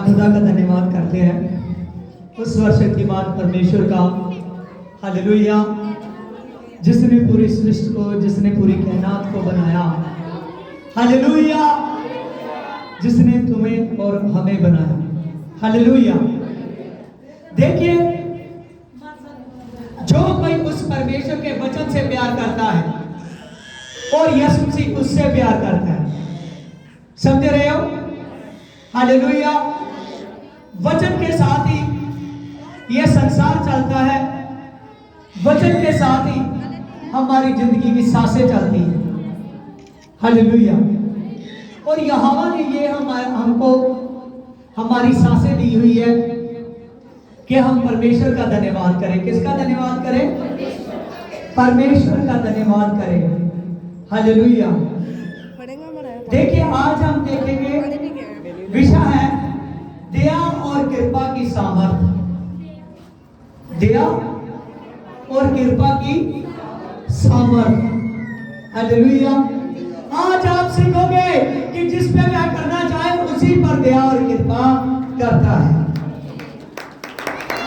खुदा का धन्यवाद करते हैं उस सर्वशक्तिमान परमेश्वर का। हालेलुया, जिसने पूरी सृष्टि को, जिसने पूरी कायनात को बनाया। हालेलुया, जिसने तुम्हें और हमें बनाया। हालेलुया। देखिए, जो कोई उस परमेश्वर के वचन से प्यार करता है और यीशु मसीह उससे प्यार करता है। समझ रहे हो? हालेलुया। वचन के साथ ही यह संसार चलता है, वचन के साथ ही हमारी जिंदगी की सांसें चलती हैं। हालेलुया। और यहोवा ने ये हमको हमारी सांसें दी हुई है कि हम परमेश्वर का धन्यवाद करें। किसका धन्यवाद करें? परमेश्वर का धन्यवाद करें। हालेलुया। देखिए, आज हम देखेंगे, विषय है दया और कृपा की सामर्थ्य। दया और कृपा की सामर्थ्य। हालेलुया। आज आप सीखोगे कि जिस पे वह करना चाहे उसी पर दया और कृपा करता है।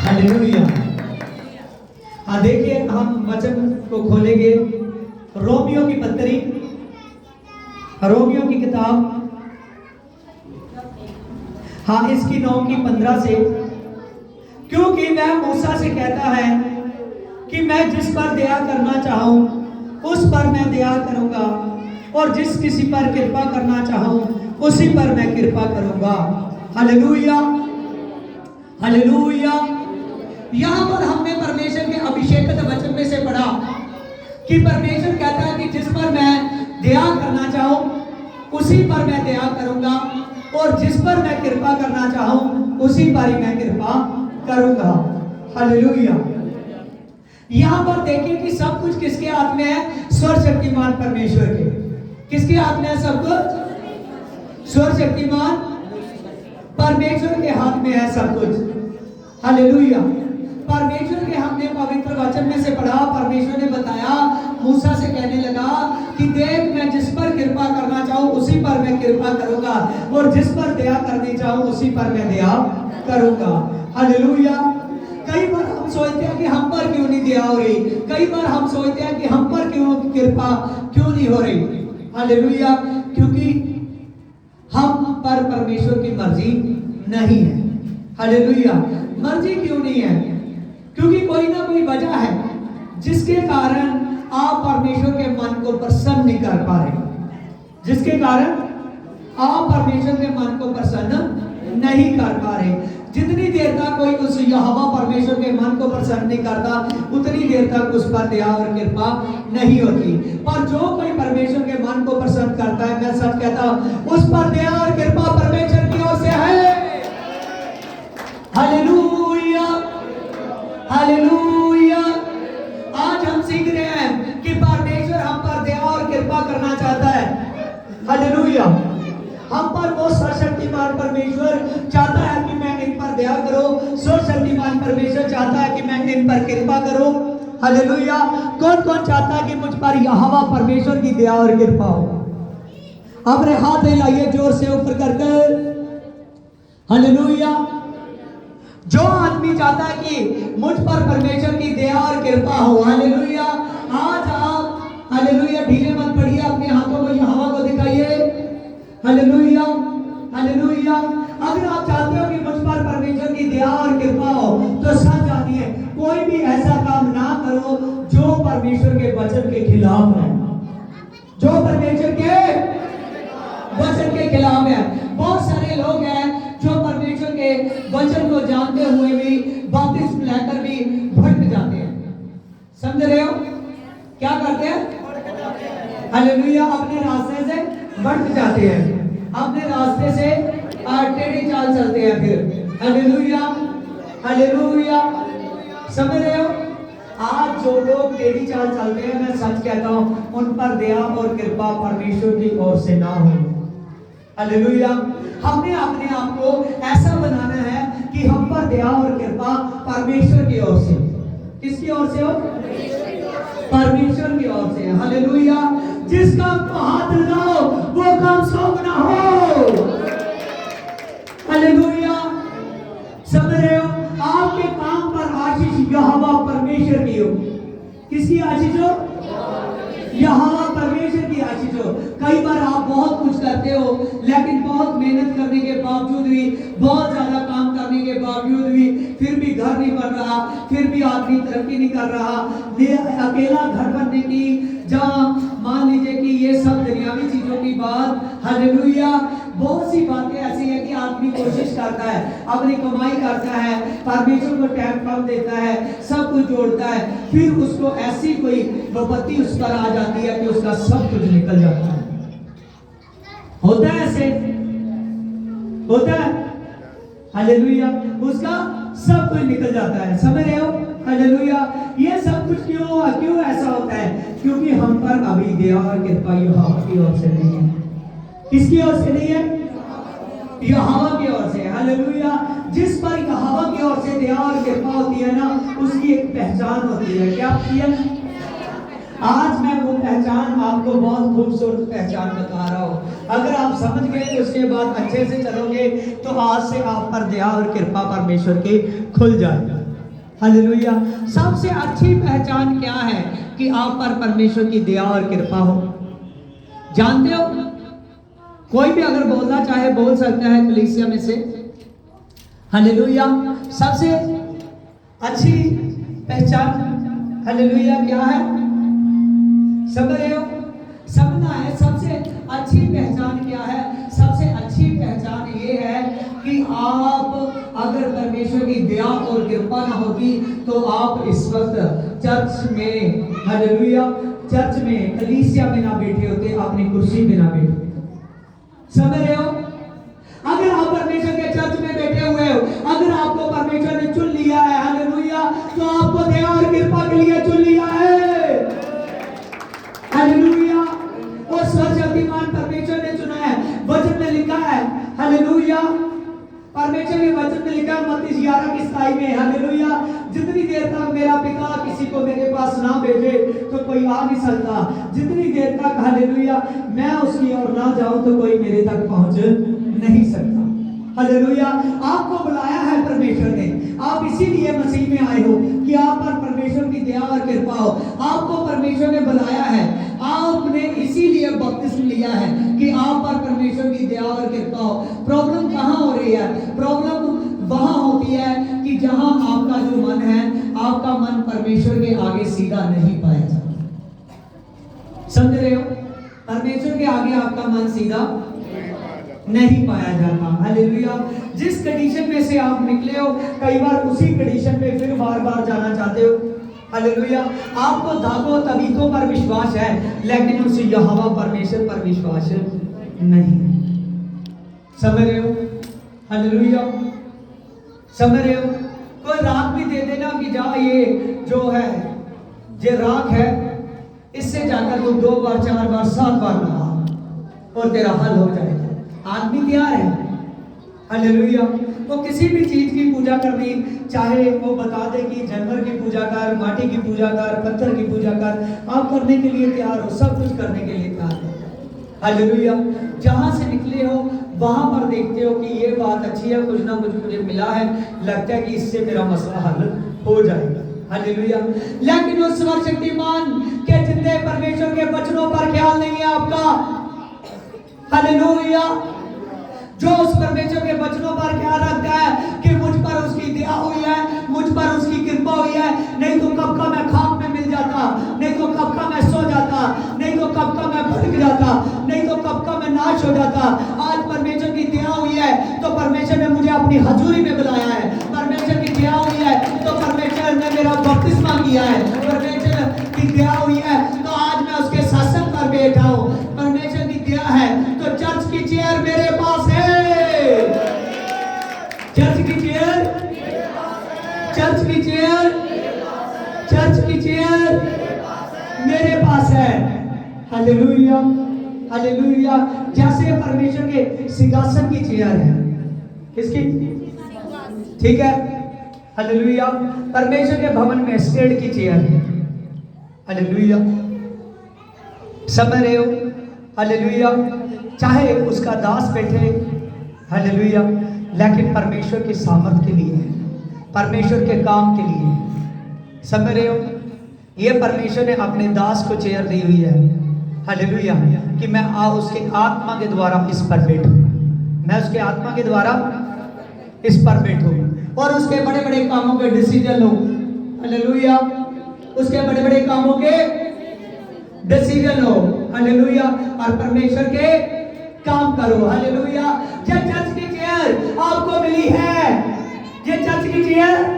हालेलुया। हाँ, देखिए, हम वचन को खोलेंगे रोमियो की पत्री, रोमियो की किताब, हाँ, इसकी 9 की 15 से। क्योंकि वह मूसा से कहता है कि मैं जिस पर दया करना चाहूं उस पर मैं दया करूंगा, और जिस किसी पर कृपा करना चाहूं उसी पर मैं कृपा करूंगा। Hallelujah, hallelujah. यहां पर हमने परमेश्वर के अभिषेकित वचन में से पढ़ा कि परमेश्वर कहता है कि जिस पर मैं दया करना चाहूं उसी पर मैं दया करूंगा, और जिस पर मैं कृपा करना चाहूं उसी पर ही मैं कृपा करूंगा। हालेलुया। यहां पर देखिए कि सब कुछ किसके हाथ में है? सर्वशक्तिमान परमेश्वर के। किसके हाथ में है सब कुछ? सर्वशक्तिमान परमेश्वर के हाथ में है सब कुछ। हालेलुया। परमेश्वर के हमने पवित्र वचन में से पढ़ा, परमेश्वर ने बताया, मूसा से कहने लगा कि देख, मैं जिस पर कृपा करना चाहूं उसी पर मैं कृपा करूंगा, और जिस पर दया करनी चाहूं उसी पर मैं दया करूंगा। हालेलुया। कई बार हम सोचते हैं कि हम पर क्यों नहीं दया हो रही, कई बार हम सोचते हैं कि हम पर क्यों कृपा क्यों नहीं हो रही। हालेलुया। क्योंकि हम पर परमेश्वर की मर्जी नहीं है। हालेलुया। मर्जी क्यों नहीं है? क्योंकि कोई ना कोई वजह है जिसके कारण आप परमेश्वर के मन को प्रसन्न नहीं कर पा रहे, जिसके कारण आप परमेश्वर के मन को प्रसन्न नहीं कर पा रहे। जितनी देर तक कोई उस यहोवा परमेश्वर के मन को प्रसन्न नहीं करता, उतनी देर तक उस पर दया और कृपा नहीं होती। पर जो कोई परमेश्वर के मन को प्रसन्न करता है, मैं सच कहता हूं, उस पर दया और कृपा परमेश्वर की ओर से है। Hallelujah, hallelujah. आज हम सीख रहे हैं कि परमेश्वर हम पर दया और कृपा करना चाहता है। हालेलुया। हम पर वो सर्वशक्तिमान परमेश्वर चाहता है कि मैं इन पर दया करो, सर्वशक्तिमान परमेश्वर चाहता है कि मैं इन पर कृपा करूं। हालेलुया। कौन कौन चाहता है कि मुझ पर यहोवा परमेश्वर की दया और कृपा हो? अपने हाथ हिलाइए जोर से ऊपर करके। हालेलुया। जो आदमी चाहता है कि मुझ पर परमेश्वर की दया और कृपा हो, हालेलुया, आज आप, हालेलुया, ढीले मत पड़िए, अपने हाथों को यहोवा को दिखाइए। Hallelujah, hallelujah. अगर आप चाहते हो कि मुझ पर परमेश्वर की दया और कृपा हो, तो सच जानिए, कोई भी ऐसा काम ना करो जो परमेश्वर के वचन के खिलाफ है, जो परमेश्वर के वचन के खिलाफ है। बहुत सारे लोग हैं जो परमेश्वर के वचन को जानते हुए भी, बपतिस्म लेकर भी भटक जाते हैं। समझ रहे हो? क्या करते हैं? हालेलुया। अपने रास्ते से भटक जाते हैं, अपने रास्ते से टेढ़ी चाल चलते हैं फिर। Hallelujah, hallelujah. समझ रहे हो? आज जो लोग टेढ़ी चाल चलते हैं, मैं सच कहता हूं, उन पर दया और कृपा परमेश्वर की ओर से ना हो। हालेलुया। हमने अपने आप को ऐसा बनाना है कि हम पर दया और कृपा परमेश्वर की ओर से। किसकी ओर से हो? परमेश्वर की ओर से। हालेलुया। जिस काम को हाथ लगाओ वो काम 100 गुना हो। हालेलुया। परमेश्वर की हो। किसकी आशीष हो? यहोवा परमेश्वर की आशीष हो। कई बार आप बहुत कुछ करते हो, लेकिन बहुत मेहनत करने के बावजूद भी, बहुत ज्यादा काम करने के बावजूद भी, फिर भी घर नहीं बन रहा, फिर भी आदमी तरक्की नहीं कर रहा। अकेला घर बनने की, जहाँ मान लीजिए कि ये सब दुनियावी चीजों की बात, हालेलुया, बहुत सी बातें ऐसी है कि आदमी कोशिश करता है, अपनी कमाई करता है, परमेश्वर को टाइम कम देता है, सब कुछ जोड़ता है, फिर उसको ऐसी कोई विपत्ति उस पर आ जाती है कि उसका सब कुछ निकल जाता है। होता है ऐसे, होता है, हालेलुया, उसका सब कुछ निकल जाता है। समझ रहे हो? हालेलुया। ये सब कुछ क्यों ऐसा होता है? क्योंकि हम पर अभी दया और कृपा यहोवा की ओर से नहीं है। किसकी ओर से नहीं है? यहोवा की ओर से। हालेलुया। जिस पर यहोवा की ओर से दया और कृपा होती है ना, उसकी एक पहचान होती है। क्या होती है? आज मैं वो पहचान आपको बहुत खूबसूरत पहचान बता रहा हूँ। अगर आप समझ गए तो उसके बाद अच्छे से चलोगे तो आज से आप पर दया और कृपा परमेश्वर की खुल जाएगा। हालेलुया। सबसे अच्छी पहचान क्या है कि आप पर परमेश्वर की दया और कृपा हो? जानते हो? कोई भी अगर बोलना चाहे बोल सकता है कलीसिया में से। हालेलुया। सबसे अच्छी पहचान, हालेलुया, क्या है? समझ रहे हो? समझना है। सबसे अच्छी पहचान क्या है? सबसे अच्छी पहचान ये है कि आप अगर परमेश्वर की दया और कृपा ना होती तो आप इस वक्त चर्च में, हालेलुया, चर्च में, कलीसिया में ना बैठे होते, अपनी कुर्सी में ना बैठे। समझ रहे हो? अगर आप परमेश्वर के चर्च में बैठे हुए हो, अगर आपको परमेश्वर ने चुन लिया है, हालेलुया, तो आपको दया और कृपा के लिए चुन लिया है। हालेलुया। और सर्वशक्तिमान परमेश्वर ने चुना है। वचन में लिखा है, हालेलुया, परमेश्वर के वचन में लिखा है मत्ती 11:27 में, हालेलुया, जितनी देर तक मेरा पिता किसी को मेरे पास ना भेजे तो कोई आ नहीं सकता, जितनी देर तक, हालेलुया, मैं उसकी ओर ना जाऊं तो कोई मेरे तक पहुंच नहीं सकता। हालेलुया। आपको बुलाया है परमेश्वर ने, आप इसीलिए मसीह में आए हो कि आप पर परमेश्वर की दया और कृपा हो। आपको परमेश्वर ने बुलाया है, आपने इसीलिए बपतिस्म लिया है कि आप पर परमेश्वर की दया और कृपा हो। प्रॉब्लम कहाँ हो रही है? प्रॉब्लम वहां होती है कि जहां आपका जो मन है, आपका मन परमेश्वर के आगे सीधा नहीं पाया जाता। समझ रहे हो? परमेश्वर के आगे आपका मन सीधा नहीं पाया जाता। हालेलुया। जिस कंडीशन में से आप निकले हो, कई बार उसी कंडीशन में फिर बार बार जाना चाहते हो। हालेलुया। आपको दागों तबीतों पर विश्वास है, लेकिन उस यहोवा परमेश्वर पर विश्वास नहीं। समझ रहे हो? हालेलुया। समझ रहे हो? कोई राख भी दे देना कि जा, ये जो है ये राख है, इससे जाकर तू 2 बार 4 बार 7 बार नहा और तेरा हल हो जाएगा। आदमी तैयार है। हालेलुया। तो किसी भी चीज की पूजा करनी, चाहे वो बता दे कि जानवर की पूजा कर, माटी की पूजा कर, पत्थर की पूजा कर, आप करने के लिए तैयार हो, सब कुछ करने के लिए तैयार हो। हालेलुया। जहां से निकले हो वहां पर देखते हो कि ये बात अच्छी है, कुछ ना कुछ मुझे मिला है, लगता है कि इससे मेरा मसला हल हो जाएगा। हालेलुया। लेकिन उस सर्वशक्तिमान के जिंदे परमेश्वर के वचनों पर ख्याल नहीं है आपका। हालेलुया। जो उस परमेश्वर के वचनों पर ख्याल रखता है कि मुझ पर उसकी दया हुई है, मुझ पर उसकी कृपा हुई है, नहीं तो कब का मैं खाक में मिल जाता, नहीं तो कब का मैं सो जाता, नहीं तो कब का मैं भटक जाता, नहीं तो कब का मैं नाश हो जाता। आज परमेश्वर की दया हुई है तो परमेश्वर ने मुझे अपनी हजूरी में बुलाया है। परमेश्वर की दया हुई है तो परमेश्वर ने मेरा बपतिस्मा किया है। परमेश्वर की दया हुई है तो आज मैं उसके सत्संग पर बैठा हूँ। परमेश्वर की दया है तो चर्च की चेयर मेरे पास है। चर्च की चेयर, चर्च की चेयर, चर्च की चेयर मेरे पास है। हालेलुया। हालेलुया। जैसे परमेश्वर के सिंहासन की चेयर है, किसकी? ठीक है। हालेलुया। परमेश्वर के भवन में स्टेड की चेयर है। हालेलुया। समझ रहे हो? हालेलुया। चाहे उसका दास बैठे, हालेलुया, लेकिन परमेश्वर के सामर्थ के लिए है, परमेश्वर के काम के लिए। समझ रहे हो? ये परमेश्वर ने अपने दास को चेयर दी हुई है, हालेलुया, कि मैं उसके आत्मा के द्वारा इस पर बैठूं, मैं उसके आत्मा के द्वारा इस पर बैठूं और उसके बड़े बड़े कामों के डिसीजन लूं, हालेलुया, उसके बड़े बड़े कामों के डिसीजन लो, हालेलुया, और परमेश्वर के काम करो, हालेलुया। ये चर्च की चेयर आपको मिली है, ये चर्च की चेयर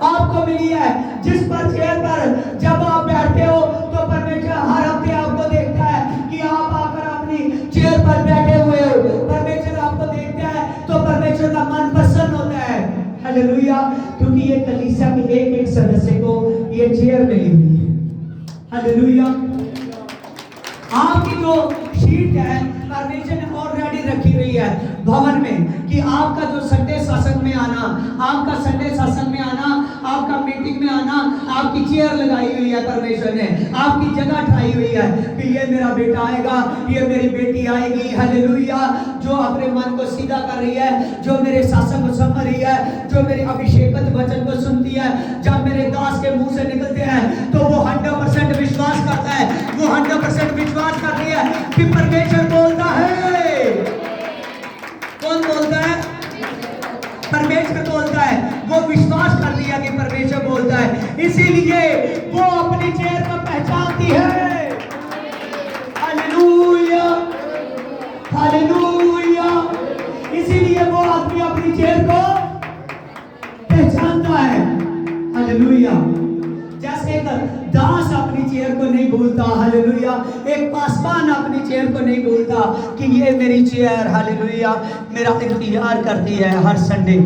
आपको मिली है, जिस पर चेयर पर जब आप बैठते हो तो परमेश्वर हर हफ्ते आपको देखता है कि आप आकर अपनी चेयर पर बैठे हुए हो। परमेश्वर आपको देखता है तो परमेश्वर का मन प्रसन्न होता है, हालेलुया, क्योंकि ये कलीसिया के एक एक सदस्य को ये चेयर मिली हुई है, हालेलुया। आपकी जो शीट है परमेश्वर ने ऑलरेडी रखी हुई है भवन में कि आपका जो संडे सत्संग में आना, आपका संडे सत्संग में आना, आपका मीटिंग में आना, आपकी चेयर लगाई हुई है परमेश्वर ने, आपकी जगह ठाई हुई है कि ये मेरा बेटा आएगा, ये मेरी बेटी आएगी, हालेलुया, जो अपने मन को सीधा कर रही है, जो मेरे सत्संग को समझ रही है, जो मेरे अभिषेकत वचन को सुनती है, जब मेरे दास के मुंह से निकलते हैं तो वो 100% विश्वास करता है, वो 100% विश्वास करती है कि परमेश्वर बोलता है। कौन बोलता है? परमेश्वर बोलता है। वो विश्वास कर लिया कि परमेश्वर बोलता है, इसीलिए वो अपनी चेयर को पहचानती है, हालेलुया, हालेलुया, इसीलिए वो आदमी अपनी चेयर को पहचानता है, हालेलुया। जैसे एक दास अपनी चेयर को नहीं भूलता, हालेलुया, एक पासवान अपनी चेयर को नहीं भूलता कि ये मेरी चेयर, हालेलुया, मेरा इंतजार करती है, हर संडे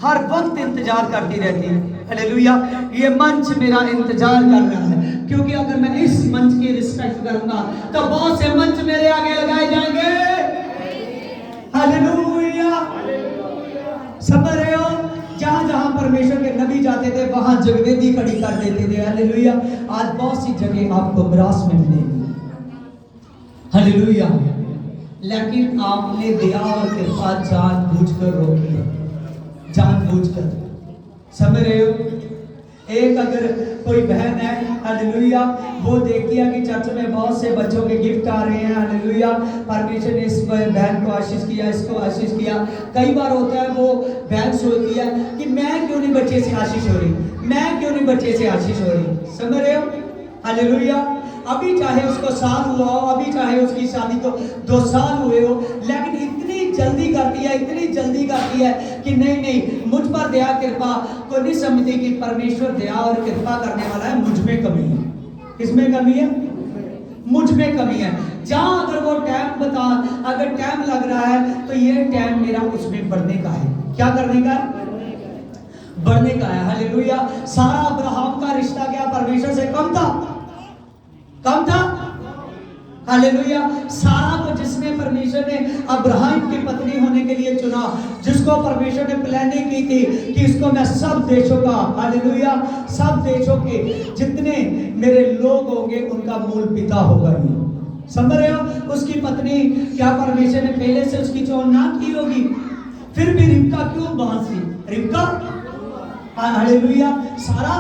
हर वक्त इंतजार करती रहती है, हालेलुया, ये मंच मेरा इंतजार कर रहा है, क्योंकि अगर मैं इस मंच की रिस्पेक्ट करूंगा तो बहुत से मंच मेरे आगे लगाए जाएंगे, हालेलुया, समझ रहे हो? जहां जहां परमेश्वर के नबी जाते थे वहां जगवेदी खड़ी कर देते थे, हालेलुया। आज बहुत सी जगह आपको मिरास में मिलेगी, हालेलुया, लेकिन आपने दया और कृपा जानबूझकर रोकी है, जानबूझकर, समझ रहे हो? एक अगर कोई बहन है, हालेलुया, वो देखती है कि चर्च में बहुत से बच्चों के गिफ्ट आ रहे हैं, हालेलुया, परमेश्वर ने इस बहन को आशीष किया, इसको आशीष किया। कई बार होता है वो बहन सोचती है कि मैं क्यों नहीं बच्चे से आशीष हो रही, मैं क्यों नहीं बच्चे से आशीष हो रही, समझ रहे हो? हालेलुया। अभी चाहे उसको साल हुआ हो, अभी चाहे उसकी शादी को 2 साल हुए हो, लेकिन इतनी जल्दी करती है, इतनी जल्दी करती है कि नहीं नहीं, मुझ पर दया कृपा को नहीं समझती कि परमेश्वर दया और कृपा करने वाला है, मुझ में कमी है। किसमें कमी है? मुझ में कमी है। जहां अगर वो टाइम अगर टाइम लग रहा है तो ये टाइम मेरा उसमें बढ़ने का है। क्या करने का है? बढ़ने का है, हालेलुया। सारा अब्राहम का रिश्ता क्या परमेश्वर से कम था? कम था, हालेलुया। सारा को जिसने परमेश्वर ने अब्राहम की पत्नी होने के लिए चुना, जिसको परमेश्वर ने प्लानिंग की थी कि इसको मैं सब देशों का, हालेलुया, सब देशों के जितने मेरे लोग होंगे उनका मूल पिता होगा ये, समझ रहे हो? उसकी पत्नी, क्या परमेश्वर ने पहले से उसकी चोन ना की होगी? फिर भी रिबका क्यों बांसी? रिबका, हालेलुया, सारा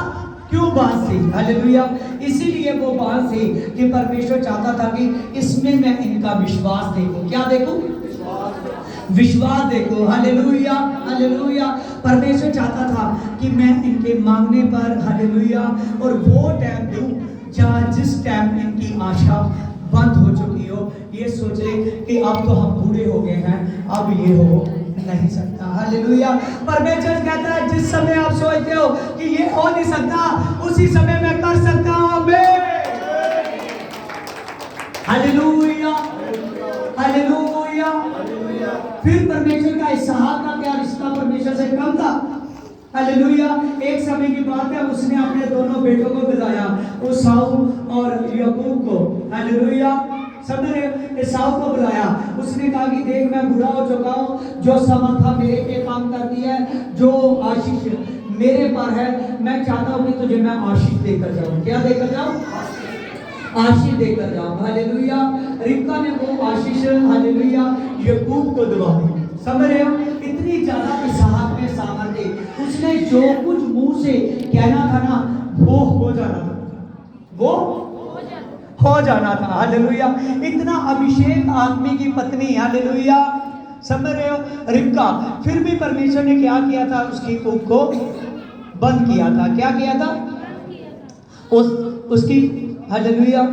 क्यों बांसी? हालेलुया। इसीलिए वो बांसी कि परमेश्वर चाहता था कि इसमें मैं इनका विश्वास देखूं। क्या देखूं? विश्वास देखो, हालेलुया, हालेलुया। परमेश्वर चाहता था कि मैं इनके मांगने पर, हालेलुया, और वो टाइम दूं जहाँ जिस टाइम इनकी आशा बंद हो चुकी हो, ये सोचे कि अब तो हम बूढ़े हो गए हैं, अब ये हो नहीं सकता, हालेलुया। परमेश्वर कहता है जिस समय आप सोचते हो कि ये हो नहीं सकता, उसी समय मैं कर सकता हूं, आमीन, हालेलुया, हालेलुया। फिर परमेश्वर का इसहाक का क्या रिश्ता परमेश्वर से कम था? हालेलुया। एक समय की बात है, उसने अपने दोनों बेटों को बुलाया, एसाऊ और याकूब को, हालेलुया, सबने एसाऊ को बुलाया। उसने कहा कि देख मैं बूढ़ा हो चुका हूँ, जो समर्था मेरे पे काम करती है, जो आशीष मेरे पर है, मैं चाहता हूँ कि तुझे मैं आशीष देकर जाऊँ। क्या देकर जाऊँ? आशीष देकर जाऊँ, हालेलुया। रिबका ने वो आशीष, हालेलुया, याकूब को दिलवा दी। समझ रहे हो? इतनी ज्यादा इसहाक में सामर्थ्य, उसने जो कुछ मुंह से कहना था ना वो हो जाना था, वो हो जाना था। हालेलुया। इतना अभिषेक आदमी की पत्नी, हालेलुया, समझ रहे हो, रिबका, फिर भी परमेश्वर ने क्या किया था? उसकी कुख को बंद किया था। क्या किया था? उसकी, हालेलुया,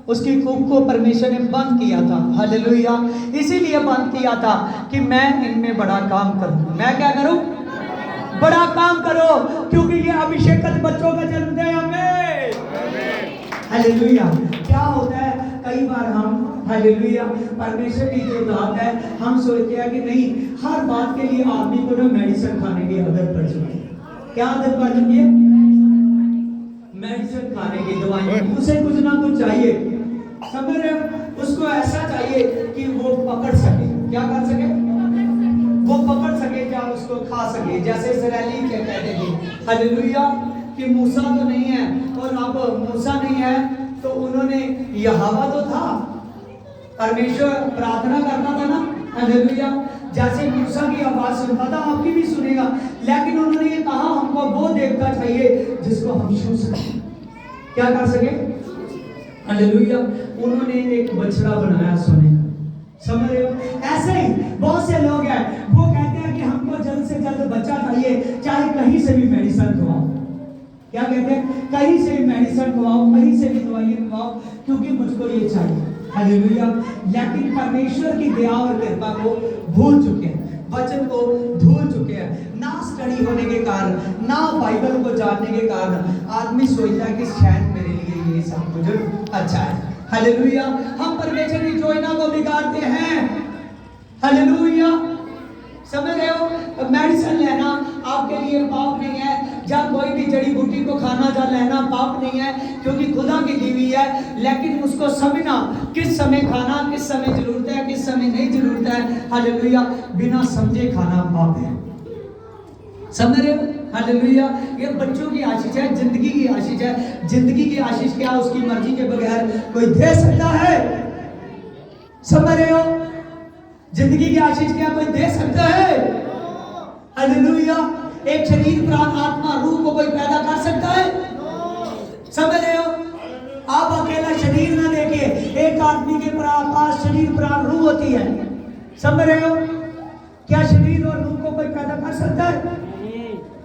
उसकी कुख को परमेश्वर ने बंद किया था। हालेलुया। इसीलिए बंद किया था कि मैं इनमें बड़ा काम करूं। मैं क्या करूं? बड़ा काम करो, क्योंकि ये अभिषेकत बच्चों का जन्म दे हमें। हालेलुया। क्या होता है कई बार हम, हालेलुया, परमेश्वर की जो बात है हम सोचते हैं कि नहीं, हर बात के लिए आदमी को ना मेडिसिन खाने की आदत पड़ चुकी है। क्या आदत पड़ चुकी है? मेडिसिन खाने की, दवाई, उसे कुछ ना कुछ चाहिए, समझ रहे हो? उसको ऐसा चाहिए कि वो पकड़ सके। क्या कर सके? वो पकड़ सके, क्या उसको खा सके। जैसे इसराइली क्या कहते थे, हालेलुया, कि मूसा तो नहीं है, और अब मूसा नहीं है तो उन्होंने यहोवा तो था, परमेश्वर प्रार्थना करना था ना, हालेलुया, जैसे मूसा की आवाज सुनता था आपकी भी सुनेगा, लेकिन उन्होंने ये कहा हमको वो देवता चाहिए जिसको हम छू सके। क्या कर सके? हालेलुया। उन्होंने एक बछड़ा बनाया सोने का, समझ रहे हो? ऐसे ही बहुत से लोग हैं, वो कहते हैं कि हमको जल्द से जल्द बच्चा चाहिए, चाहे कहीं से भी मेडिसिन खवाओ। क्या कहते हैं? कहीं से भी मेडिसिन खवाओ, कहीं से भी दवाई खवाओ, क्योंकि मुझको ये चाहिए। हालेलुया। लेकिन परमेश्वर की दया और कृपा को भूल चुके हैं, वचन को भूल चुके हैं, ना स्टडी होने के कारण, ना बाइबल को जानने के कारण आदमी सोचता है कि शायद मेरे लिए ये सब कुछ अच्छा है। हालेलुया। हम परमेश्वर की योजना को बिगाड़ते हैं। हालेलुया। समझ रहे हो? मेडिसिन लेना आपके लिए पाप नहीं है, जब कोई भी जड़ी बूटी को खाना जा लेना पाप नहीं है, क्योंकि खुदा की दी हुई है, लेकिन उसको समझना किस समय खाना, किस समय जरूरत है, किस समय नहीं जरूरत है। हालेलुया। बिना समझे खाना पाप है, समझ रहे हो? हालेलुया। ये बच्चों की आशीष है, जिंदगी की आशीष है। जिंदगी की आशीष क्या उसकी मर्जी के बगैर कोई दे सकता है? समझ रहे हो? जिंदगी की आशीष क्या कोई दे सकता है? हालेलुया। एक शरीर, प्राण, आत्मा, रूह को कोई पैदा कर सकता है? समझ रहे हो? आप अकेला शरीर ना देखिए, एक आदमी के पास शरीर, प्राण, रूह होती है, समझ रहे हो? क्या शरीर और रूह को कोई पैदा कर सकता है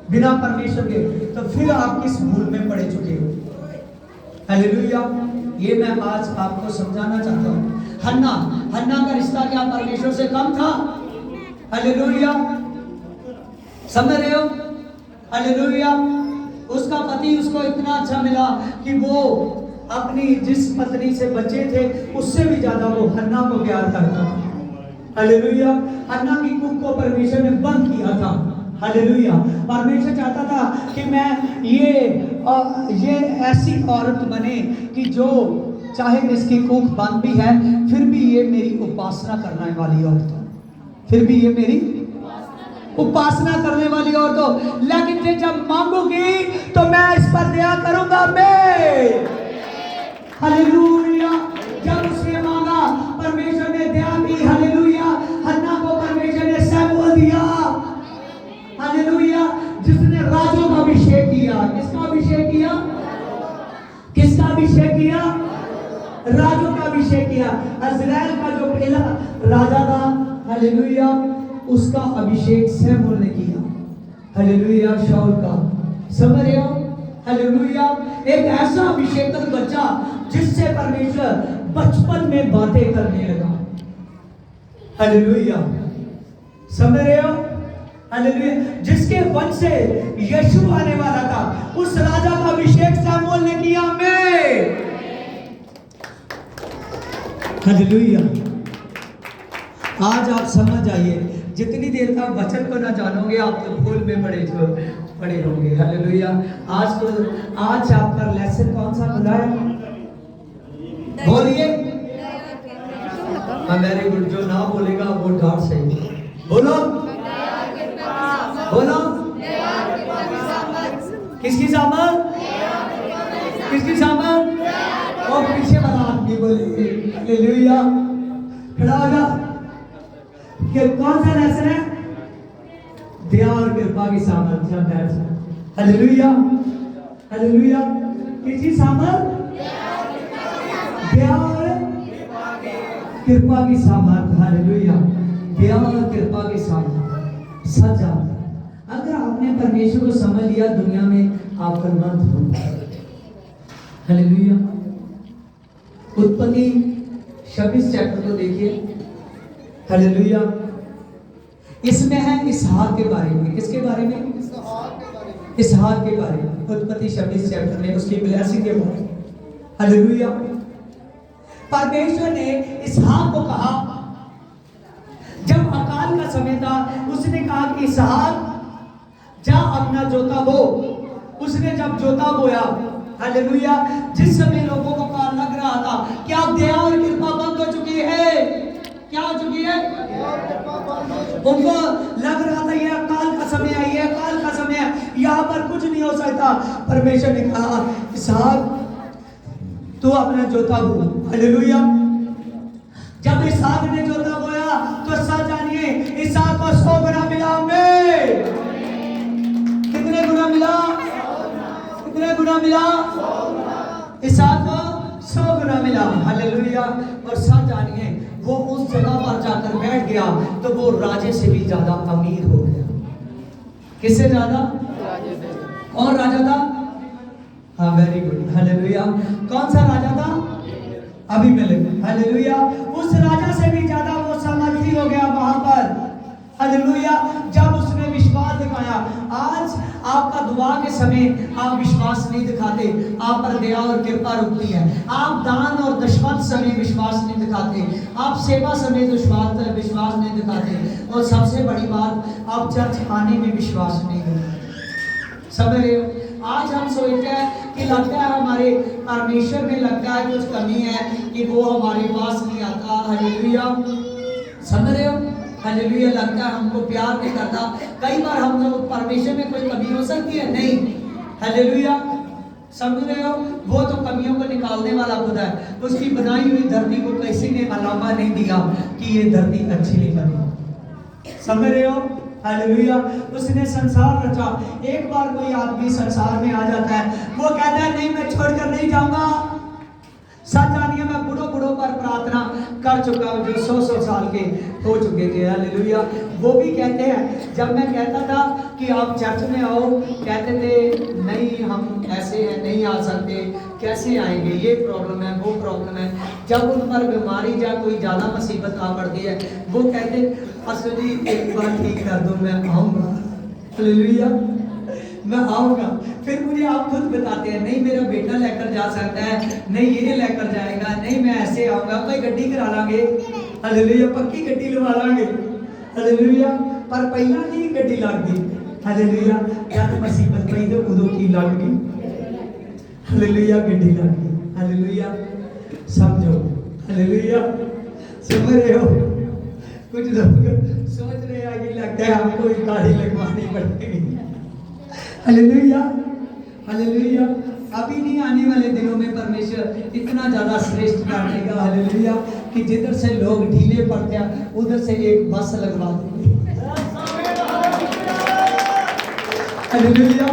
बिना परमेश्वर के? तो फिर आप किस भूल में पड़े चुके हो? हालेलुया। ये मैं आज आपको समझाना चाहता हूँ। हन्ना का रिश्ता क्या परमेश्वर से कम था? हालेलुया। समझ रहे हो? हालेलुया। उसका पति उसको इतना अच्छा मिला कि वो अपनी जिस पत्नी से बच्चे थे उससे भी ज्यादा वो हन्ना को प्यार करता था। हालेलुया। हन्ना की कुख को परमेश्वर ने बंद किया था। हालेलुया। परमेश्वर चाहता था कि मैं ये ऐसी औरत बने कि जो चाहे इसकी कुख बंद भी है, फिर भी ये मेरी उपासना करने वाली औरत हो, फिर भी ये मेरी उपासना करने वाली औरत हो। लेकिन ये जब मांगोगी तो मैं इस पर दया करूंगा। मैं, हालेलुया। जब उसने मांगा परमेश्वर ने दया की। हालेलुया। हन्ना को परमेश्वर ने सैमुअल दिया। हालेलुया। जिसने राजों का अभिषेक किया। किसका अभिषेक किया? किसका अभिषेक किया? राजों का अभिषेक किया। इस्राएल का जो पहला राजा था, हालेलुया, उसका अभिषेक सैमुअल ने किया। हालेलुया। शाऊल का, समझ रहे हो? हालेलुया। एक ऐसा अभिषेकत बच्चा जिससे परमेश्वर बचपन में बातें करने लगा। हालेलुया। समझ रहे हो? हालेलुया। जिसके वंश से यीशु आने वाला था, उस राजा का अभिषेक सैमुअल ने किया। मैं, हालेलुया। आज आप समझ आइए, जितनी देर तक वचन को ना जानोगे आप तो भूल में पड़े रहोगे। हालेलुया। आज आपका लेसन कौन सा खुला है? बोलिए। Very good. जो ना बोलेगा वो डांट सही। बोलो, बोलो। किसकी सामत? किसकी सामत? और पीछे वाला आदमी बोले हालेलुया। खड़ा हो जा। कि कौन सा लेसन है? दया और कृपा की सामर्थ्य। Hallelujah, hallelujah. किसकी सामर्थ? दया और कृपा की सामर्थ। हालेलुया, दया और कृपा की सामर्थ। सच जाता, अगर आपने परमेश्वर को समझ लिया, दुनिया में आपका मंत होगा। हालेलुया। उत्पत्ति 26 चैप्टर को देखिए। हालेलुया। इसमें है इसहाक के बारे में। किसके बारे में? इसहाक के बारे में। उत्पत्ति 26 चैप्टर में उसकी ब्लेसिंग के बारे में। हालेलुया। परमेश्वर ने इसहाक को कहा, जब अकाल का समय था, उसने कहा कि इसहाक जा अपना जोता बो। उसने जब जोता बोया, हालेलुया, जिस समय लोगों को काल लग रहा था कि अब दया और कृपा बंद हो चुकी है। क्या हो चुकी है? उनको लग रहा था ये अकाल का समय है, ये अकाल का समय है, यहाँ पर कुछ नहीं हो सकता। परमेश्वर ने कहा, इसहाक तू अपना जोता बो। हालेलुया। जब इसहाक ने जोता बोया तो सच जानिए, इसहाक को 100 गुना मिला। हमें कितने गुना मिला? कितने गुना मिला? इसहाक को 100 गुना मिला। हालेलुया। और सच जानिए, वो उस जगह पर जाकर बैठ गया तो वो राजे से भी ज्यादा अमीर हो गया। किससे ज्यादा? कौन राजा था? हाँ, वेरी गुड। हालेलुया। कौन सा राजा था? अबीमेलेक। हालेलुया। उस राजा से भी ज्यादा वो समर्थी हो गया वहां पर। हालेलुया। जब उसने विश्वास दिखाया। आज आपका दुआ के समय आप विश्वास नहीं दिखाते, आप पर दया और कृपा रुकती है। आप दान और दशमलव समय विश्वास नहीं दिखाते, आप सेवा समय विश्वास नहीं दिखाते, और सबसे बड़ी बात, आप चर्च आने में विश्वास नहीं दिखाते। समझ रहे हो? आज हम सोचते हैं कि लगता है हमारे परमेश्वर में लगता है कुछ कमी है कि वो हमारे पास नहीं आता। हालेलुया। समझ रहे हो? हालेलुया। लगता है हमको प्यार नहीं करता। कई बार हम लोग परमेश्वर में कोई कमी हो सकती है? नहीं। हालेलुया। समझ रहे हो? वो तो कमियों को निकालने वाला खुद है। उसकी बनाई हुई धरती को किसी ने अलामा नहीं दिया कि ये धरती अच्छी नहीं बनी। समझ रहे हो? हालेलुया। उसने संसार रचा। एक बार कोई आदमी संसार में आ जाता है, वो कहता है नहीं मैं छोड़कर नहीं जाऊंगा। सच जानिए, मैं बुढ़ों पर प्रार्थना कर चुका हूँ जो 100 साल के हो चुके थे। हालेलुया। वो भी कहते हैं, जब मैं कहता था कि आप चर्च में आओ, कहते थे नहीं हम ऐसे हैं, नहीं आ सकते। कैसे आएंगे? ये प्रॉब्लम है, वो प्रॉब्लम है। जब उन पर बीमारी या कोई ज़्यादा मुसीबत आ पड़ती है, वो कहते पास्टर जी एक बार ठीक कर दो, मैं आऊँगा। हालेलुया। मैं आऊँगा। फिर मुझे आप खुद बताते हैं, नहीं मेरा बेटा लेकर जा सकता है, नहीं ये लेकर जाएगा, नहीं मैं ऐसे आऊँगा, कोई गड्डी करा लांगे। हालेलुया। पक्की गड्डी लगा लांगे। हालेलुया। पर पहला नहीं गड्डी लग गई। हालेलुया। जब मुसीबत पई तो उदों की लग गई। हालेलुया। गड्डी लग गई। हालेलुया। समझो। हालेलुया। समझ रहे हो? कुछ लोग सोच रहे हैं कि लगता है हमको गाड़ी लगवानी पड़ेगी। हालेलुया। हालेलुया। अभी नहीं, आने वाले दिनों में परमेश्वर इतना ज्यादा श्रेष्ठ कर देगा। हालेलुया। कि जिधर से लोग ढीले पड़ते हैं उधर से एक बस लगवा देंगे। हालेलुया।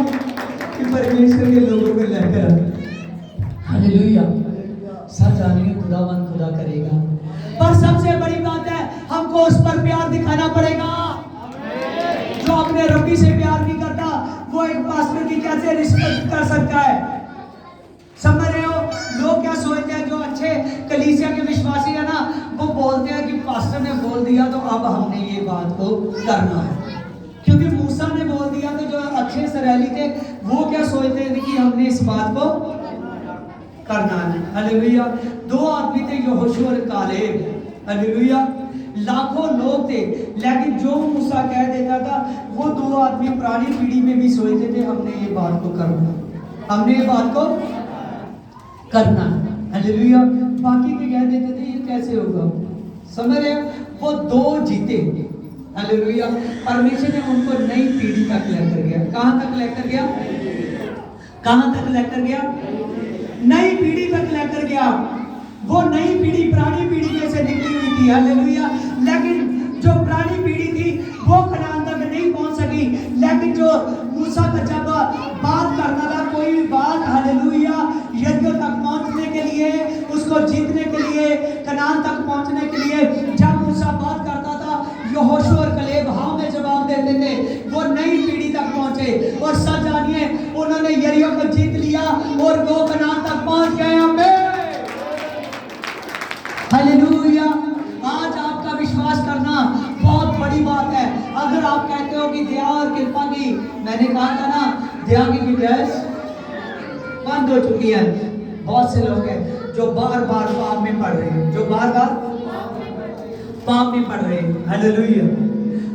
कि परमेश्वर के लोगों को लेकर। हालेलुया। सच जानिए, खुदावन खुदा करेगा। पर सबसे बड़ी बात है, हमको उस पर प्यार दिखाना पड़ेगा। जो अपने रब्बी से प्यार नहीं करता, वो एक पास्टर की कैसे रिस्पेक्ट कर सकता है? समझ रहे हो? लोग क्या सोचते हैं, जो अच्छे कलीसिया के विश्वासी है ना, वो बोलते हैं कि पास्टर ने बोल दिया तो अब हमने ये बात को करना है। क्योंकि मूसा ने बोल दिया तो जो अच्छे इसराइली थे वो क्या सोचते थे कि हमने इस बात को करना है। हालेलुया। 2 आदमी थे, यहोशू और कालेब। हालेलुया। लाखों लोग थे, लेकिन जो मूसा कह देता था, वो 2 आदमी पुरानी पीढ़ी में भी सोचते थे हमने ये बात को करना, हमने ये बात को करना। हालेलुया। बाकी के कह देते थे ये कैसे होगा। समझ रहे हो? वो 2 जीते। हालेलुया। परमेश्वर ने उनको नई पीढ़ी तक लेकर गया। कहां तक लेकर गया? कहां तक लेकर गया? नई पीढ़ी तक लेकर गया। वो नई पीढ़ी पुरानी पीढ़ी में से निकली हुई थी। हालेलुया। लेकिन जो पुरानी पीढ़ी थी वो कनान तक नहीं पहुंच सकी, लेकिन जो मूसा का जब बात करता था कोई भी बात, हालेलुया, यरीहो तक पहुंचने के लिए, उसको जीतने के लिए, कनान तक पहुंचने के लिए जब मूसा बात करता था, यहोशू और कलेब हाँ में जवाब देते थे, वो नई पीढ़ी तक पहुंचे और सच जानिए उन्होंने यरीहो को जीत लिया और वो कनान तक पहुंच गए। आमीन, हालेलुया। आज आपका विश्वास करना बहुत बड़ी बात है। अगर आप कहते हो कि दया और कृपा की, मैंने कहा था ना, दया की गैस बंद हो चुकी है। बहुत से लोग हैं जो बार बार पाप में पड़ रहे हैं, जो बार बार पाप में पड़ रहे हैं। हालेलुया।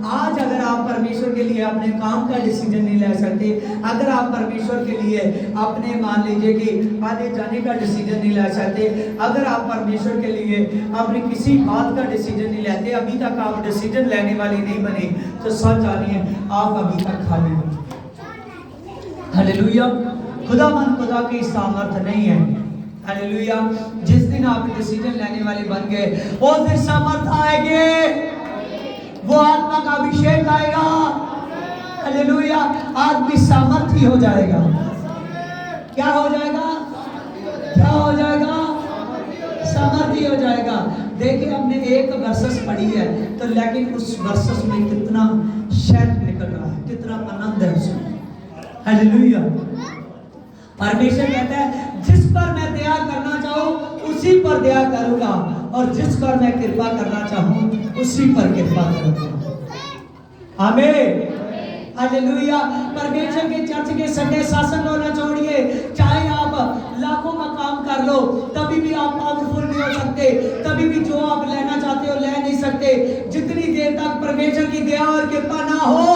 आज अगर आप परमेश्वर के लिए अपने काम का डिसीजन नहीं ले सकते, अगर आप परमेश्वर के लिए अपने मान लीजिए कि आने जाने का डिसीजन नहीं ले सकते, अगर आप परमेश्वर के लिए अपनी किसी बात का डिसीजन नहीं लेते, अभी तक आप डिसीजन लेने वाले नहीं बने, तो सच जानिए आप अभी तक खाली हो। हालेलुया। खुदा की सामर्थ नहीं है। हालेलुया। जिस दिन आप डिसीजन लेने वाले बन गए, उस दिन सामर्थ आएगी, वो आत्मा का अभिषेक आएगा। हालेलुया। आदमी सामर्थी हो जाएगा। क्या हो जाएगा? क्या हो जाएगा? सामर्थी हो जाएगा। देखिए हमने एक वर्सेस पढ़ी है, तो लेकिन उस वर्सेस में कितना शहद निकल रहा है, कितना आनंद है उसमें। हालेलुया। परमेश्वर कहता है जिस पर मैं दया करना चाहूं उसी पर दया करूंगा, और जिस पर मैं कृपा करना चाहूं उसी पर कृपा करूंगा। आमीन, हालेलुया। परमेश्वर के चर्च के संडे शासन होना छोड़िए, चाहे आप लाखों का काम कर लो, तभी भी आप पावरफुल नहीं हो सकते, तभी भी जो आप लेना चाहते हो ले नहीं सकते, जितनी देर तक परमेश्वर की दया और कृपा ना हो।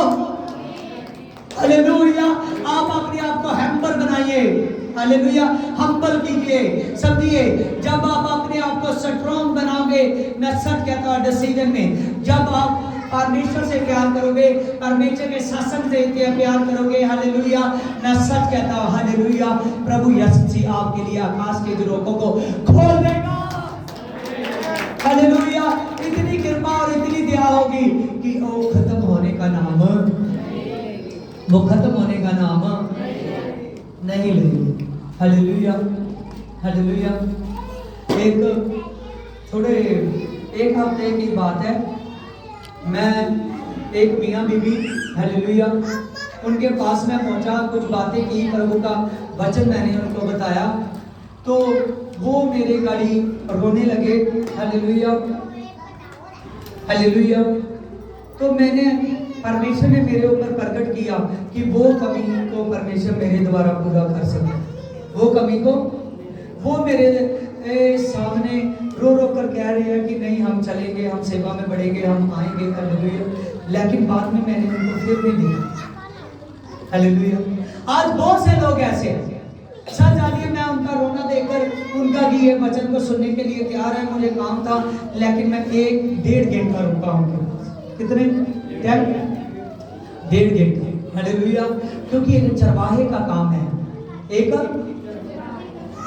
हालेलुया। आप अपने आप को हैम्बर बनाइए। हालेलुया। हम्बल कीजिए। समझिए, जब आप अपने आप को स्ट्रॉन्ग बनाओगे, मैं सच कहता हूं डिसीजन में, जब आप परमेश्वर से प्यार करोगे, परमेश्वर के शासन से प्यार करोगे, हालेलुया, मैं सच कहता हूं, हालेलुया, प्रभु यीशु आपके लिए आकाश के दरों को खोल देगा। हालेलुया। इतनी कृपा और इतनी दया होगी कि वो खत्म होने का नाम, वो खत्म होने का नाम नहीं लेगी। Hallelujah, hallelujah. एक हफ्ते की बात है, मैं एक मियाँ बीबी, हालेलुया, उनके पास में पहुंचा, कुछ बातें की, प्रभु का वचन मैंने उनको बताया, तो वो मेरे गाड़ी रोने लगे। Hallelujah, hallelujah. तो मैंने, परमेश्वर ने मेरे ऊपर प्रकट किया कि वो कमी को परमेश्वर मेरे द्वारा पूरा कर सके। वो कमी को वो मेरे सामने रो रो कर कह रहे हैं कि नहीं हम चलेंगे, हम सेवा में बढ़ेंगे, हम आएंगे। हालेलुया। लेकिन बाद में मैंने उनको फिर भी देखा। हालेलुया। आज बहुत से लोग ऐसे हैं, सच जानिए, मैं उनका रोना देखकर उनका भी ये वचन को सुनने के लिए तैयार है, मुझे काम था, लेकिन मैं 1-1.5 घंटा रुका उनके पास। कितने? 1.5 घंटा। हालेलुया। क्योंकि एक चरवाहे का काम है, एक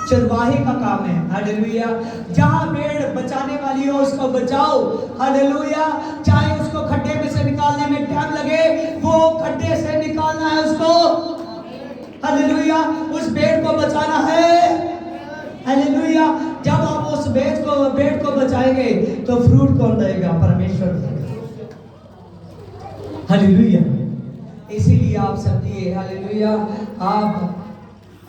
चरवाहे का काम है। हालेलुया। जहां भेड़ बचाने वाली हो उसको बचाओ। हालेलुया। चाहे उसको खड्डे में से निकालने में टाइम लगे, वो खड्डे से निकालना है उसको। हालेलुया। उस भेड़ को बचाना है। हालेलुया। जब आप उस भेड़ को बचाएंगे तो फ्रूट कौन देगा? परमेश्वर। हालेलुया। इसीलिए आप समझिए, हालेलुया, आप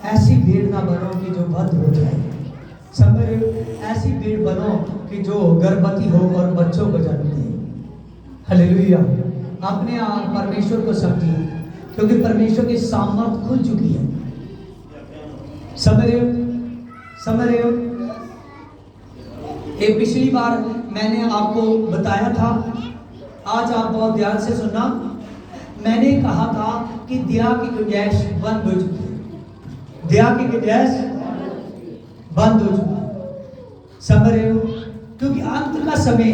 ऐसी भीड़ ना बनो कि जो बंद हो जाए। समझ, ऐसी भीड़ बनो कि जो गर्भवती हो और बच्चों को जन्म दे। हालेलुया। अपने आप परमेश्वर को समझिए, क्योंकि परमेश्वर की सामर्थ खुल चुकी है। समझ रहे हो? समझ रहे हो? ये पिछली बार मैंने आपको बताया था, आज आप बहुत ध्यान से सुनना। मैंने कहा था कि दया की गुंजाइश बंद हो चुकी है, दया की गुंजाइश बंद हो चुकी है। समझ रहे हो? क्योंकि अंत का समय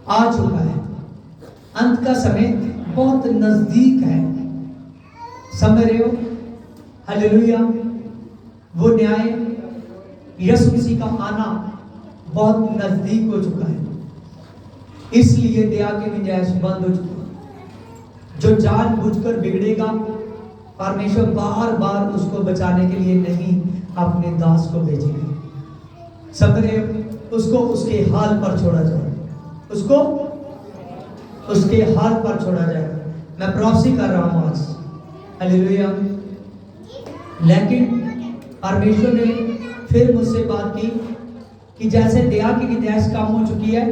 आ चुका है, अंत का समय बहुत नजदीक है। समझ रहे हो? हालेलुया। वो न्याय यीशु मसीह का आना बहुत नजदीक हो चुका है। इसलिए दया की गुंजाइश बंद हो चुकी है। जो जानबूझकर बिगड़ेगा, परमेश्वर बार बार उसको बचाने के लिए नहीं अपने दास को भेजेगा। समझे? उसको उसके हाल पर छोड़ा जाएगा, उसको उसके हाल पर छोड़ा जाएगा। मैं प्रॉफेसी कर रहा हूं आज, हालेलुया। लेकिन परमेश्वर ने फिर मुझसे बात की कि जैसे दया की गुंजाइश कम हो चुकी है,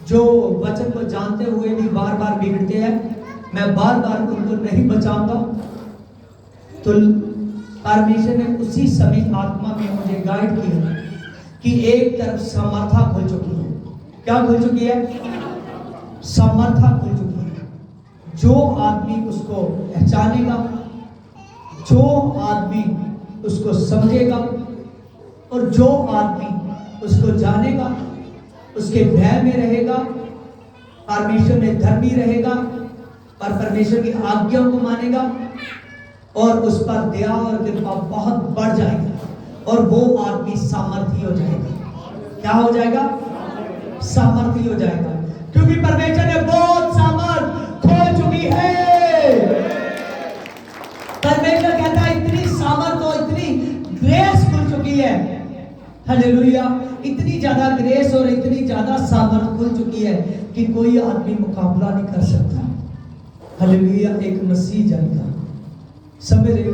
जो वचन को जानते हुए भी बार बार बिगड़ते हैं, मैं बार बार उनको नहीं बचाऊंगा। तो परमेश्वर ने उसी समय आत्मा में मुझे गाइड किया कि एक तरफ समर्था खुल चुकी है। क्या खुल चुकी है? समर्था खुल चुकी है। जो आदमी उसको पहचानेगा, जो आदमी उसको समझेगा और जो आदमी उसको जानेगा, उसके भय में रहेगा, परमेश्वर में धर्मी रहेगा और परमेश्वर की आज्ञा को मानेगा और उस पर दया और कृपा बहुत बढ़ जाएगी और वो आदमी सामर्थी हो जाएगा। क्या हो जाएगा? सामर्थी हो जाएगा, क्योंकि परमेश्वर ने बहुत सामर्थ खोल चुकी है। परमेश्वर कहता है इतनी सामर्थ और इतनी ग्रेस खुल चुकी है, हालेलुया। इतनी ज्यादा ग्रेस और इतनी ज्यादा सामर्थ खुल चुकी है कि कोई आदमी मुकाबला नहीं कर सकता, हालेलुया। एक मसीह जाएगा, समझ रहे हो?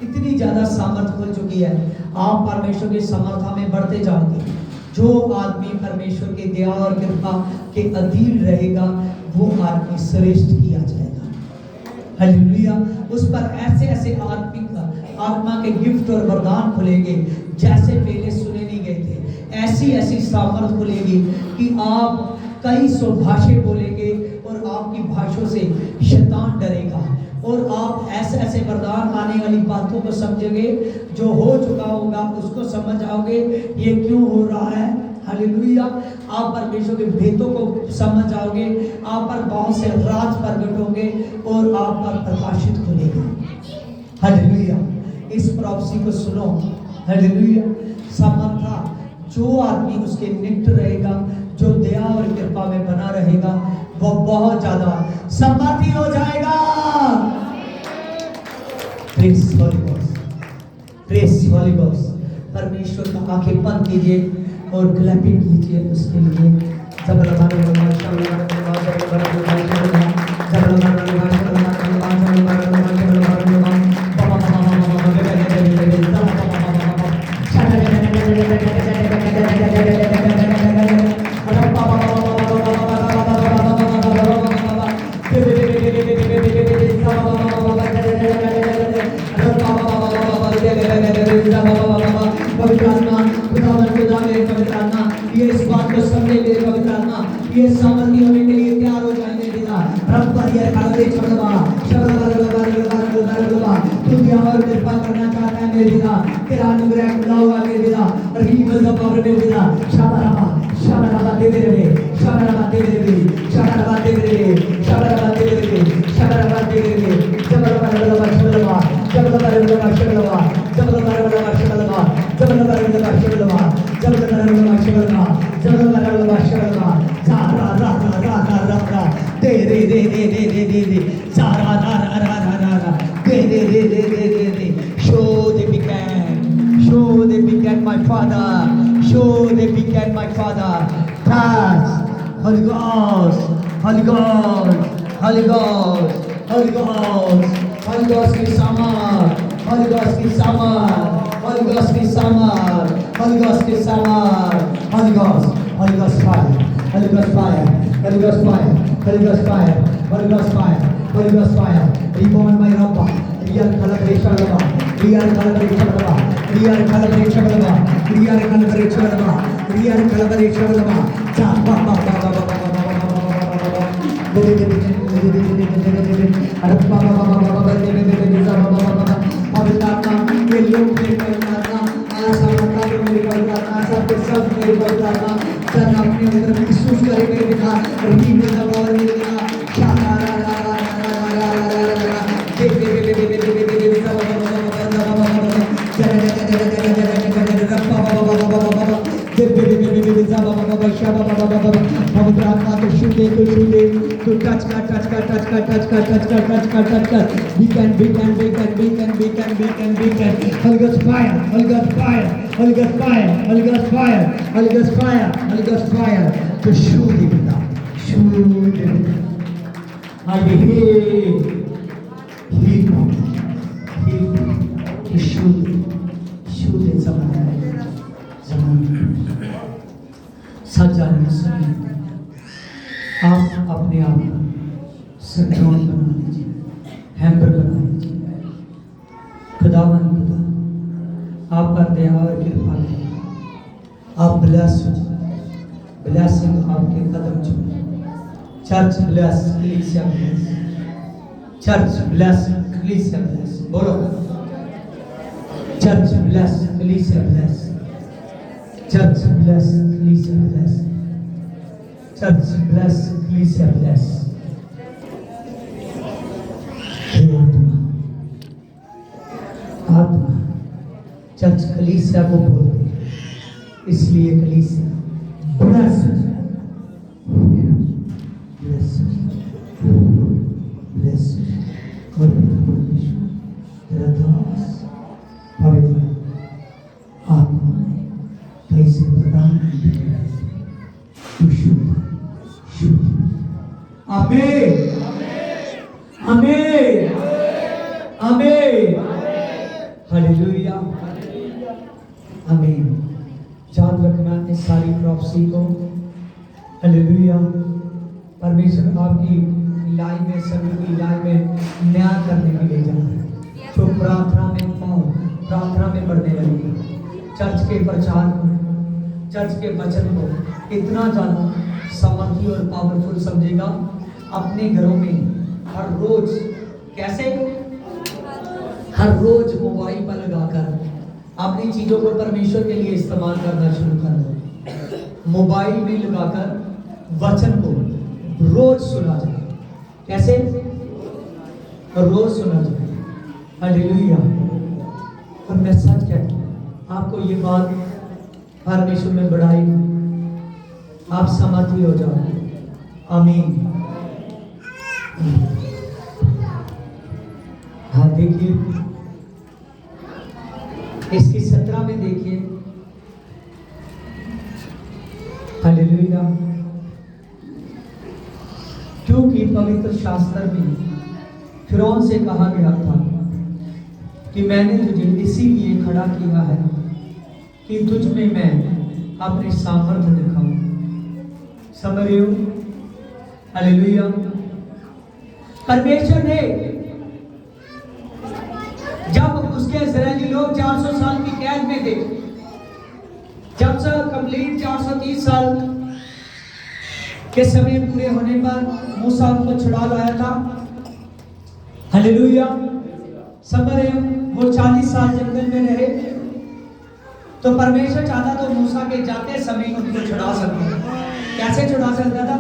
इतनी ज्यादा सामर्थ खुल चुकी है। आप परमेश्वर की समर्था में बढ़ते जाओगे। जो आदमी परमेश्वर की दया और कृपा के अधीन रहेगा, वो आदमी श्रेष्ठ किया जाएगा, हालेलुया। उस पर ऐसे ऐसे आत्मा के गिफ्ट और वरदान खुलेंगे जैसे पहले सुने नहीं गए थे। ऐसी ऐसी सामर्थ खुलेगी कि आप कई सौ भाषाएं बोलेंगे और आपकी भाषाओं से शैतान डरेगा और आप ऐसे ऐसे वरदान आने वाली बातों को समझेंगे। जो हो चुका होगा उसको समझ आओगे, ये क्यों हो रहा है, हालेलुया। आप परमेश्वर के भेदों को समझ आओगे, आप पर बहुत से राज प्रकट होंगे और आप पर प्रकाशित खुलेगा, हालेलुया। इस प्रॉफेसी को सुनो, हालेलुया। समर्था, जो आदमी उसके निकट रहेगा, जो दया और कृपा में बना रहेगा, वो बहुत ज्यादा समर्थी हो जाएगा। Praise Holi God, praise Holi God. परमेश्वर का आंखें बंद कीजिए और क्लैपिंग कीजिए उसके लिए। ये इस बात को समझे मेरे पवित्र आत्मा, ये सामर्थ्य होने के लिए तैयार हो जाए मेरे पिता। रब पर ये काले छड़वा तू क्या और कृपा करना चाहता है मेरे पिता। तेरा अनुग्रह खुला हुआ मेरे पिता, रिवील द पावर मेरे पिता। शाबारा दे दे रे, शाबारा दे दे रे, शाबारा दे दे रे, शाबारा दे दे रे, शाबारा दे दे रे। Show the big hand, my Father. Show the big hand, my Father. Touch, Holy Ghost, Holy Ghost, Holy Ghost, Holy Ghost, Holy Ghost की सामर, Holy Ghost की सामर, Holy Ghost की सामर, Holy Ghost की सामर, Holy Ghost, Holy Ghost fire, Holy Ghost fire, Holy Ghost fire, Holy Ghost fire, Holy Ghost fire, Holy Ghost fire. Reborn my Rabba, real celebration Rabba, real celebration Rabba, real celebration Rabba, real celebration Rabba, real celebration Rabba. Cha ba ba ba ba ba ba ba ba ba. अरे ba ba ba ba ba ba ba. पवित्र आत्मा ये लोग मेरे पवित्र आत्मा आशा रखा है मेरे पवित्र आत्मा आशा के सब मेरे पवित्र आत्मा जन अपने अंदर महसूस करे मेरे पिता रही में दबाव मेरे पिता शाला रा रा रा रा रा रा रा रा दे दे दे दे दे दे दे दे सब पवित्र आत्मा तो टच कर टच कर टच कर टच कर टच कर टच कर टच कर we can Holy Ghost fire Holy Ghost fire Holy Ghost fire Holy Ghost fire Holy Ghost fire Holy Ghost fire to shoot him down shoot him I heal to shoot in zaman सजाने से आप अपने आप संतोन बना लीजिए हैम्बर बना लीजिए खुदावन खुदा आपका दया और कृपा आप ब्लेस हो जाए ब्लेसिंग आपके कदम चुने चर्च ब्लेस कलीसिया ब्लेस चर्च ब्लेस कलीसिया ब्लेस बोलो चर्च ब्लेस कलीसिया ब्लेस चर्च ब्लेस कलीसिया ब्लेस चर्च ब्लेस कलीसिया ब्लेस आत्मा चर्च कलीसिया को बोलते हैं इसलिए कलीसिया ब्लेस ब्लेस ब्लेस और तेरा दास पवित्र आत्मा ने कैसे प्रदान आमीन आमीन आमीन हालेलुया आमीन याद रखना इस सारी प्रोफेसी को हालेलुया परमेश्वर आपकी लाइफ में सभी की लाइफ में न्याय करने के लिए जा रहा है जो प्रार्थना में बढ़ने लगी चर्च के प्रचार को चर्च के वचन को इतना ज़्यादा सामर्थी और पावरफुल समझेगा अपने घरों में हर रोज कैसे हर रोज मोबाइल पर लगाकर अपनी चीज़ों को परमेश्वर के लिए इस्तेमाल करना शुरू कर दो मोबाइल में लगाकर वचन को रोज सुना जाए कैसे रोज सुना जाए हालेलुया और मैं सच कहता हूँ आपको ये बात परमेश्वर में बढ़ाई आप समझी हो जाओ आमीन हाँ देखिए इसकी 17 में देखिए हालेलुया क्योंकि पवित्र शास्त्र में फिरौन से कहा गया था कि मैंने तुझे इसीलिए खड़ा किया है कि तुझ में मैं अपने सामर्थ्य दिखाऊं समझ रहे हो हालेलुया परमेश्वर ने जब उसके इस्राएली लोग 400 साल की कैद में थे जब से कंप्लीट 430 साल के समय पूरे होने पर मूसा उनको छुड़ा लाया था हालेलुया समझ रहे हो वो 40 साल जंगल में रहे तो परमेश्वर चाहता तो मूसा के जाते समय उनको छुड़ा सकता कैसे छुड़ा सकता था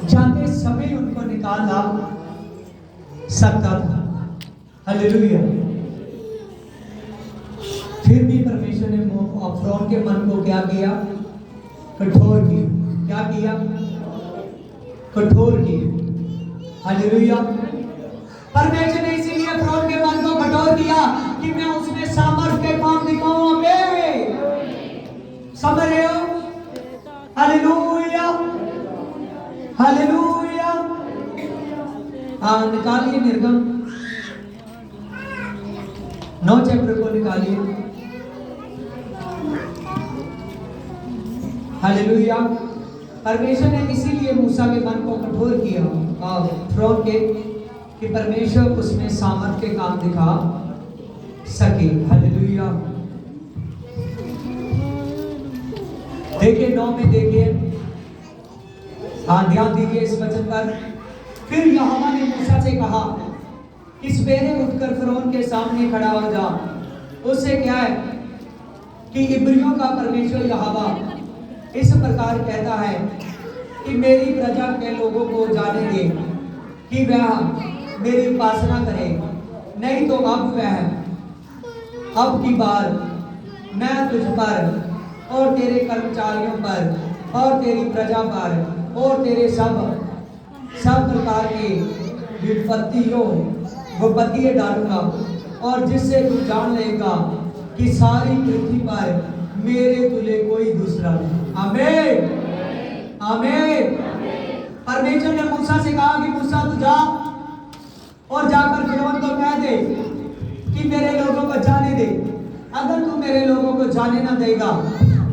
जाते समय उनको निकाला सकता था हालेलुया फिर भी परमेश्वर ने फिरौन के मन को क्या किया कठोर किया क्या किया कठोर किया हालेलुया परमेश्वर ने इसीलिए फिरौन के मन को कठोर किया कि मैं उसमें सामर्थ के काम दिखाऊंगा समझ रहे हो हालेलुया हालेलुया हाँ निकालिए निर्गम 9 चैप्टर को निकालिए हालेलुया परमेश्वर ने इसीलिए मूसा के मन को कठोर किया फिरौन के कि परमेश्वर उसमें सामर्थ्य के काम दिखा सके हालेलुया देखिए 9 में देखिए हाँ ध्यान दीजिए इस वचन पर फिर यहोवा ने मूसा से कहा कि सवेरे उठकर फिरौन के सामने खड़ा हो जा उससे क्या है कि इब्रियों का परमेश्वर यहोवा इस प्रकार कहता है कि मेरी प्रजा के लोगों को जाने दे कि वह मेरी उपासना करे नहीं तो अब की बार मैं तुझ पर और तेरे कर्मचारियों पर और तेरी प्रजा पर और तेरे सब सब प्रकार की विपत्तियां डालूंगा, और जिससे तू जान लेगा कि सारी पृथ्वी पर मेरे तुल्य कोई दूसरा नहीं। आमीन आमीन। परमेश्वर ने मूसा से कहा कि मूसा तू जा और जाकर फिरौन को कह दे कि मेरे लोगों को जाने दे। अगर तू मेरे लोगों को जाने ना देगा,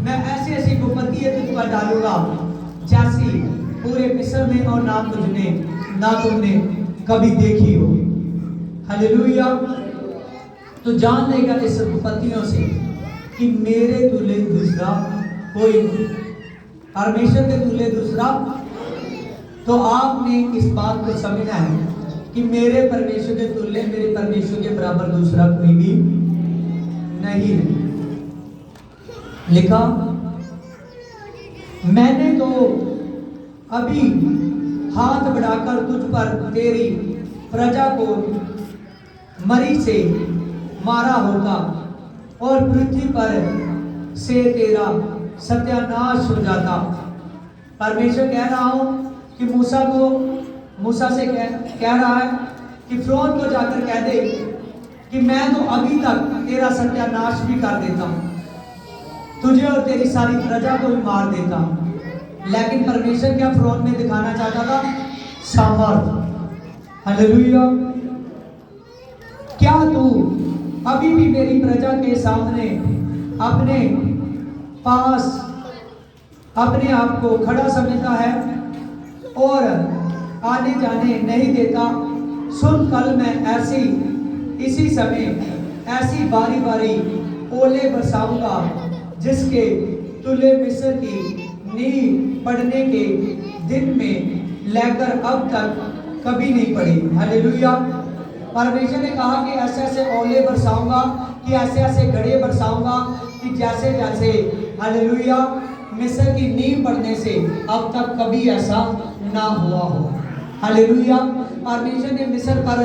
मैं ऐसी ऐसी विपत्तियां तुझ पर डालूंगा जैसी पूरे मिस्र में और ना तुमने कभी देखी हो। हालेलुया। तो जान लेगा इस विपत्तियों से कि मेरे तुल्य दूसरा कोई नहीं, परमेश्वर के तुल्य दूसरा। तो आपने इस बात को समझना है कि मेरे परमेश्वर के तुल्य, मेरे परमेश्वर के बराबर दूसरा कोई भी नहीं है। लिखा, मैंने तो अभी हाथ बढ़ाकर तुझ पर तेरी प्रजा को मरी से मारा होता और पृथ्वी पर से तेरा सत्यानाश हो जाता। परमेश्वर कह रहा हूं कि मूसा से कह रहा है कि फिरौन को जाकर कह दे कि मैं तो अभी तक तेरा सत्यानाश भी कर देता हूं, तुझे और तेरी सारी प्रजा को भी मार देता हूं। लेकिन परमेश्वर क्या फिरौन में दिखाना चाहता था? सामर्थ। हालेलुया। क्या तू अभी भी मेरी प्रजा के सामने अपने पास अपने आप को खड़ा समझता है और आने जाने नहीं देता? सुन, कल मैं इसी समय ऐसी बारी बारी ओले बरसाऊंगा जिसके तुल्य मिस्र की नींव पड़ने के दिन में लेकर अब तक कभी नहीं पड़ी। हालेलुया। परमेश्वर ने कहा कि ऐसे ऐसे ओले बरसाऊंगा, कि ऐसे ऐसे गड़े बरसाऊंगा कि जैसे जैसे हालेलुया मिस्र की नींव पड़ने से अब तक कभी ऐसा ना हुआ हो। हालेलुया। परमेश्वर ने मिस्र पर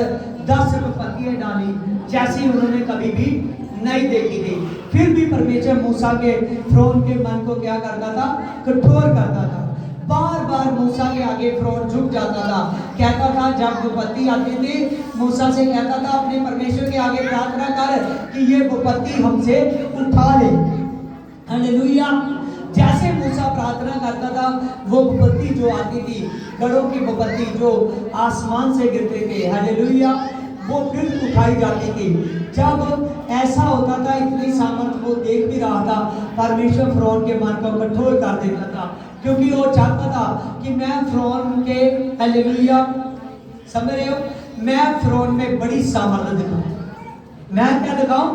10 विपत्तियां डाली जैसी उन्होंने कभी भी नहीं देखी थी। फिर भी परमेश्वर मूसा के फिरौन के मन को क्या करता था? कठोर करता था। बार बार मूसा के आगे फिरौन झुक जाता था। कहता था, जब विपत्ति आती थी मूसा से कहता था अपने परमेश्वर के आगे प्रार्थना कर कि ये विपत्ति हमसे उठा ले। हालेलुया। जैसे मूसा प्रार्थना करता था, वो विपत्ति जो आती थी, गढ़ों की विपत्ति जो आसमान से गिरते थे, हालेलुया, वो फिर उठाई जाती थी। जब ऐसा होता था, इतनी सामर्थ वो देख भी रहा था, परमेश्वर फिरौन के मन को कठोर कर देता था, क्योंकि वो चाहता था कि मैं फिरौन के, हालेलुया, समझ रहे हो, मैं फिरौन में बड़ी सामर्थ दिखाऊं। मैं क्या दिखाऊं?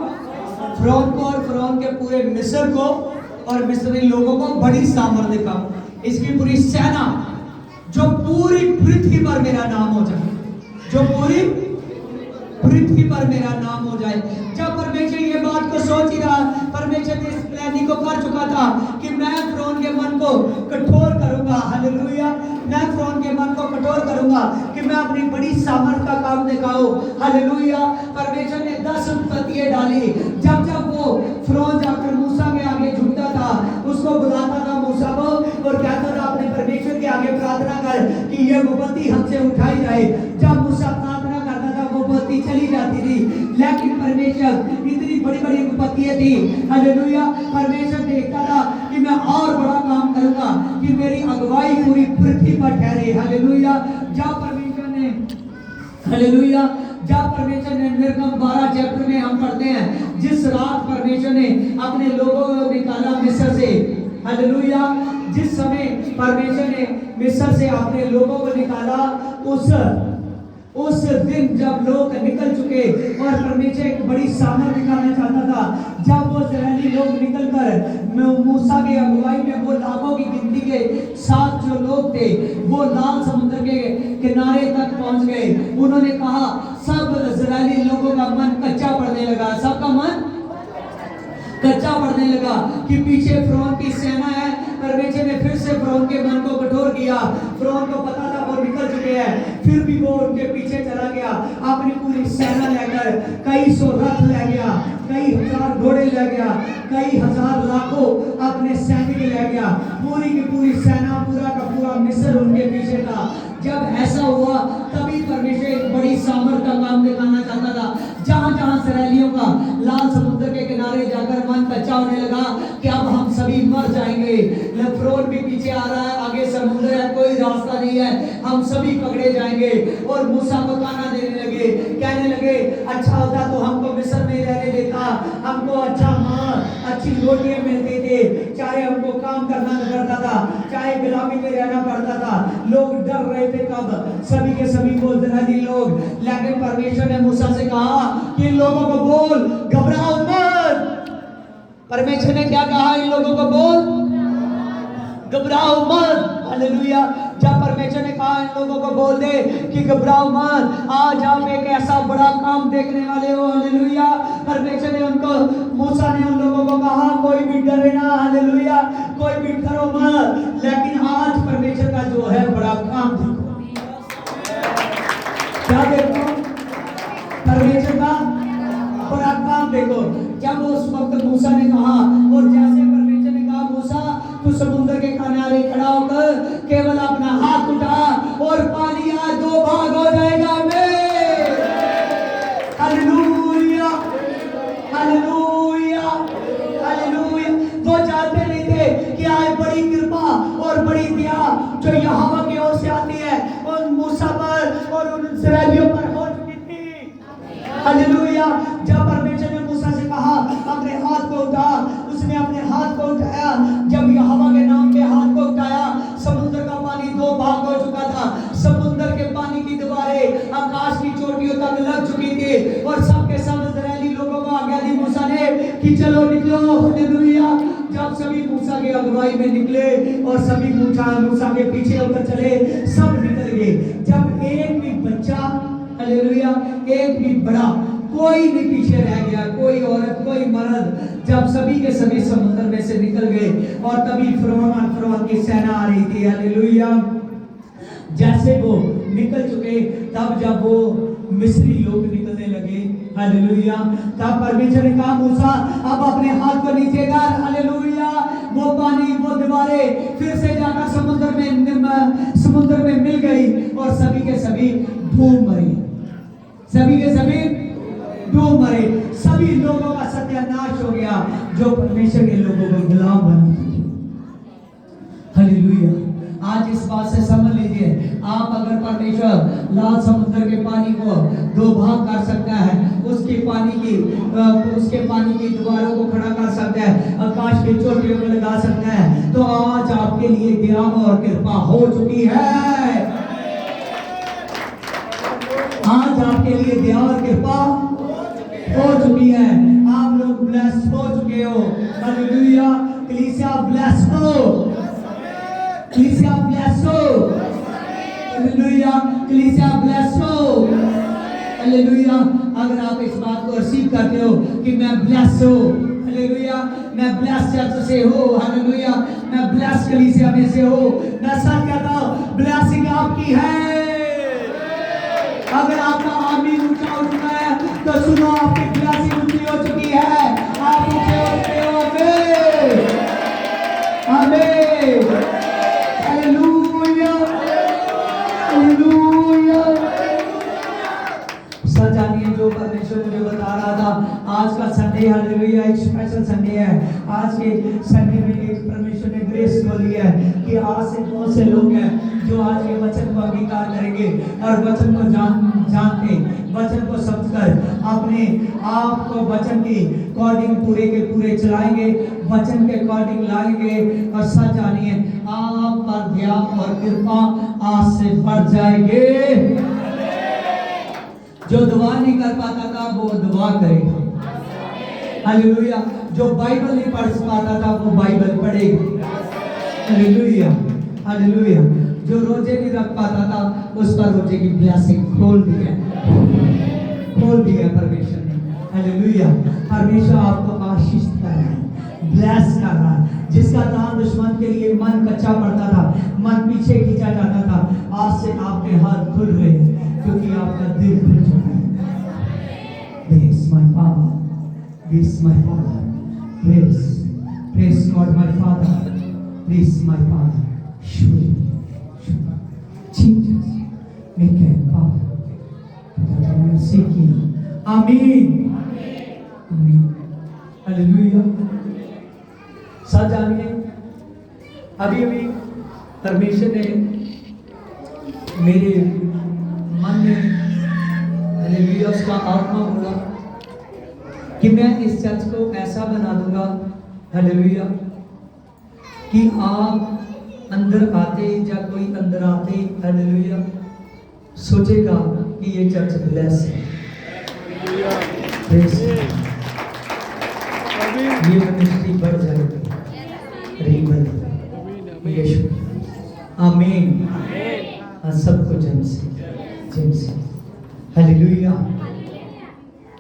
फिरौन को और फिरौन के पूरे मिस्र को और मिस्री लोगों को बड़ी सामर्थ दिखाऊं। इसकी पूरी सेना, जो पूरी पृथ्वी पर मेरा नाम हो जाए, जो पूरी पृथ्वी पर मेरा नाम हो जाए। जब परमेश्वर ये बात को सोच ही रहा, परमेश्वर ने इस प्लानिंग को कर चुका था कि मैं फिरौन के मन को कठोर करूंगा। हालेलुया। मैं फिरौन के मन को कठोर करूंगा कि मैं अपनी बड़ी सामर्थ का काम दिखाऊं। हालेलुया। परमेश्वर ने 10 विपत्तियां डाली। जब जब वो फिरौन जाकर मूसा के आगे झुकता था, उसको बुलाता था मूसा को और कहता था अपने परमेश्वर के आगे प्रार्थना कर कि ये विपत्ति हमसे उठाई जाए। जब मूसा प्रार्थना करता था, वो विपत्ति चली जाती थी। लेकिन परमेश्वर, इतनी बड़ी बड़ी विपत्तियां थी, हालेलुया, परमेश्वर देखता था कि मैं और बड़ा काम करूंगा कि मेरी अगुवाई पूरी पृथ्वी पर ठहरे। हालेलुया। जब परमेश्वर ने, हालेलुया, जब परमेश्वर ने निर्गम 12 चैप्टर में हम पढ़ते हैं, जिस रात परमेश्वर ने अपने लोगों को निकाला मिस्र से, हालेलुया, जिस समय परमेश्वर ने मिस्र से अपने लोगों को निकाला, उस दिन जब लोग निकल चुके और परमेश्वर एक बड़ी सामर्थ दिखाना चाहता था, जब वो इस्राएली लोग निकलकर मूसा के अगुवाई में वो लाखों की गिनती के साथ जो लोग थे, वो लाल समुद्र के किनारे तक पहुंच गए। उन्होंने कहा, सब इस्राएली लोगों का मन कच्चा पड़ने लगा, सबका मन कच्चा पड़ने लगा कि पीछे फिरौन की सेना है। परमेश्वर ने फिर से फिरौन के मन को कठोर किया। फिरौन को पता था वो निकल चुके हैं, फिर भी वो उनके पीछे चला गया, अपनी पूरी सेना लेकर। कई सौ रथ ले गया, कई हजार घोड़े ले गया, कई हजार लाखों अपने सैनिक ले गया। पूरी की पूरी सेना, पूरा का पूरा मिस्र उनके पीछे था। जब ऐसा हुआ तभी परमेश्वर एक बड़ी सामर्थ का काम दिखाना चाहता था। जहां जहां इसराइलियों का लाल समुद्र के किनारे जाकर मन कच्चा होने लगा कि अब हम सभी मर जाएंगे, फिरौन भी पीछे आ रहा है, आगे समुद्र है, कोई रास्ता नहीं है, हम सभी पकड़े जाएंगे। और मूसा को ताना देने लगे, कहने लगे अच्छा होता तो हमको मिस्र में रहने देता, हमको अच्छा अच्छी रोटियां मिलती थी, चाहे हमको काम करना पड़ता था, चाहे गुलामी में रहना पड़ता था। लोग डर रहे थे तब सभी के सभी बोल इस्राएली लोग, लेकिन परमेश्वर ने मूसा से कहा कि इन लोगों को बोल घबराओ मत। परमेश्वर ने क्या कहा? इन लोगों को बोल घबराओ मत। हालेलुया। जब परमेश्वर ने कहा इन लोगों को बोल दे कि घबराओ मत, आज आप एक ऐसा बड़ा काम देखने वाले हो। हालेलुया। परमेश्वर ने उनको, मूसा ने उन लोगों को कहा कोई भी डरे ना, हालेलुया, कोई भी डरो मत। लेकिन आज परमेश्वर का जो है बड़ा काम देखो। क्या देखो? परमेश्वर का बड़ा काम देखो। जब उस वक्त मूसा ने कहा, और जैसे परमेश्वर ने कहा मूसा तू समुद्र के किनारे खड़ा होकर केवल अपना हाथ उठा और पानी आज दो भाग हो जाएगा। Hallelujah, hallelujah, hallelujah. वो जानते नहीं थे कि आज बड़ी कृपा और बड़ी दया जो यहोवा की ओर से आती है उन मूसा पर और उन इस्राएलियों पर हो चुकी थी। हालेलुया। जब परमेश्वर ने मूसा से कहा अपने हाथ को उठा, उसने अपने हाथ को उठाया। जब यहोवा के नाम पे हाथ को उठाया, समुद्र का पानी दो भाग हो चुका था। समुद्र के पानी की दीवारें आकाश की चोटियों तक लग चुकी थी और सबके सब इस्राएली लोगों को आज्ञा दी मूसा ने कि चलो निकलो। हालेलुया। जब सभी मूसा की अगुवाई में निकले और सभी मूसा के पीछे होकर चले, सब निकल गए। जब एक भी बच्चा, हालेलुया, एक भी बड़ा, कोई भी पीछे रह गया, कोई औरत, कोई मर्द, जब सभी के सभी समुद्र में से निकल गए। और तभी फिरौन की सेना आ रही थी। हालेलुया। जैसे वो निकल चुके, तब जब वो मिस्री लोग निकलने लगे, हालेलुया, तब परमेश्वर ने कहा मूसा अब अपने हाथ को नीचे कर। हालेलुया। वो पानी, वो दीवारें फिर से जाकर समुद्र में मिल गई और सभी के सभी डूब मरे। सभी के सभी डूब मरे। सभी लोगों का सत्यानाश हो गया जो परमेश्वर के लोगों को गुलाम बनाते थे। हालेलुया। आज इस बात से समझ लीजिए, आप अगर परमेश्वर लाल समुद्र के पानी को दो भाग कर सकता है, उसके पानी की दीवारों को खड़ा कर सकता है, आकाश की चोटियों में लगा सकता है, तो आज आपके लिए दया और कृपा हो चुकी है। आज आपके लिए दया और कृपा हो चुकी है। आप लोग ब्लेस्ड हो चुके हो। हालेलुया। कलीसिया ब्लेस्ड हो, कलीसिया ब्लेस्ड हो। हालेलुया। कलीसिया ब्लेस्ड हो। हालेलुया। अगर आप इस बात को रिसीव करते हो कि मैं ब्लेस्ड हूँ, हालेलुया, मैं ब्लेस्ड चर्च से हूँ, हालेलुया, मैं ब्लेस्ड कलीसिया में से हूँ, मैं सच कहता हूँ ब्लेसिंग आपकी है। अगर आपका आमीन ऊंचा हो चुका है तो सुनो, आपकी ब्लेसिंग ऊंची हो चुकी है। आप ऊंचे हो चुके हो। आमीन, हालेलुया, हालेलुया। सच जानिए जो परमेश्वर मुझे बता रहा था, आज का संडे, हालेलुया, एक स्पेशल संडे है। आज के संडे में एक परमेश्वर ने ग्रेस को लिया है कि आज से बहुत से लोग हैं जो आज के वचन को अंगीकार करेंगे और वचन को जानते, वचन को समझकर अपने आप को वचन के अकॉर्डिंग पूरे के पूरे चलाएंगे, वचन के अकॉर्डिंग लाएंगे। और सच जानिए आप पर दया और कृपा आज से बढ़ जाएंगे। जो दुआ नहीं कर पाता था वो दुआ करेगा। हालेलुया। जो बाइबल नहीं पढ़ पाता था वो बाइबल पढ़ेगा। Hallelujah, hallelujah. जो रोजे नहीं रख पाता था उस पर रोजे की ब्लेसिंग खोल दिया परमेश्वर ने। हालेलुया। परमेश्वर आपको आशीष कर रहा है, ब्लेस कर रहा है। जिसका दान दुश्मन के लिए मन कच्चा पड़ता था, मन पीछे खींचा जाता था, आज से आपके हाथ खुल रहे हैं क्योंकि आपका दिल खुल चुका है। Praise my Father, praise my Father, praise God my Father, praise my Father. Jesus. मैं कहता हूँ खुदा तुमने ऐसे किया। आमीन आमीन हालेलुया। साथ जानिए अभी अभी परमेश्वर ने मेरे मन में हालेलुया उसका आत्मा बोला कि मैं इस चर्च को ऐसा बना दूंगा हालेलुया कि आप अंदर आते या कोई अंदर आते हालेलुया सोचेगा कि ये चर्च ब्लेस है। ये मिनिस्ट्री बढ़ जाएगी यीशु आमीन। सबको जम से हालेलुया।